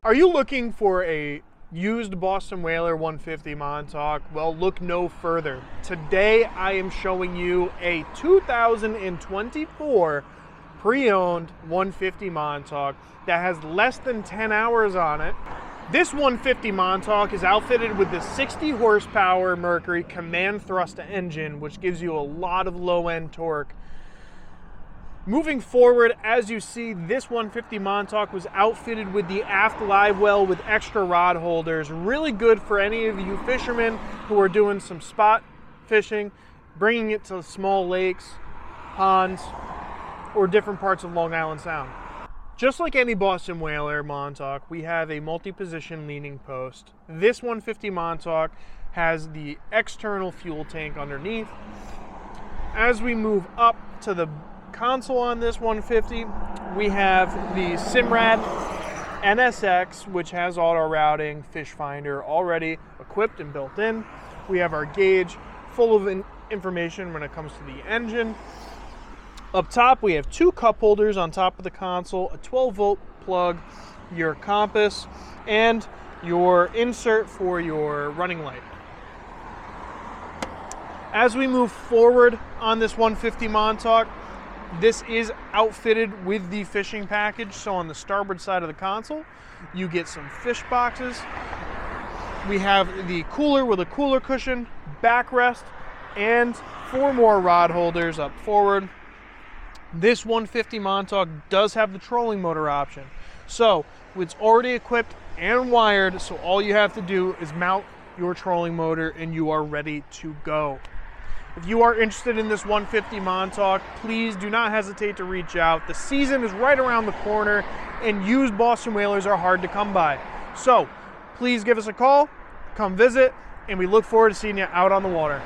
Are you looking for a used Boston Whaler 150 Montauk? Well, look no further. Today I am showing you a 2024 pre-owned 150 Montauk that has less than 10 hours on it. This 150 Montauk is outfitted with the 60 horsepower Mercury command thrust engine, which gives you a lot of low-end torque. Moving forward, as you see, this 150 Montauk was outfitted with the aft live well with extra rod holders. Really good for any of you fishermen who are doing some spot fishing, bringing it to small lakes, ponds, or different parts of Long Island Sound. Just like any Boston Whaler Montauk, we have a multi-position leaning post. This 150 Montauk has the external fuel tank underneath. As we move up to the console on this 150, we have the Simrad NSX, which has auto routing, fish finder already equipped and built in. We have our gauge full of information when it comes to the engine. Up top, we have two cup holders on top of the console, a 12-volt plug, your compass, and your insert for your running light. As we move forward on this 150 Montauk, this is outfitted with the fishing package. So on the starboard side of the console, you get some fish boxes. We have the cooler with a cooler cushion, backrest, and 4 more rod holders up forward. This 150 Montauk does have the trolling motor option. So it's already equipped and wired, so all you have to do is mount your trolling motor and you are ready to go. If you are interested in this 150 Montauk, please do not hesitate to reach out. The season is right around the corner and used Boston Whalers are hard to come by. So please give us a call, come visit, and we look forward to seeing you out on the water.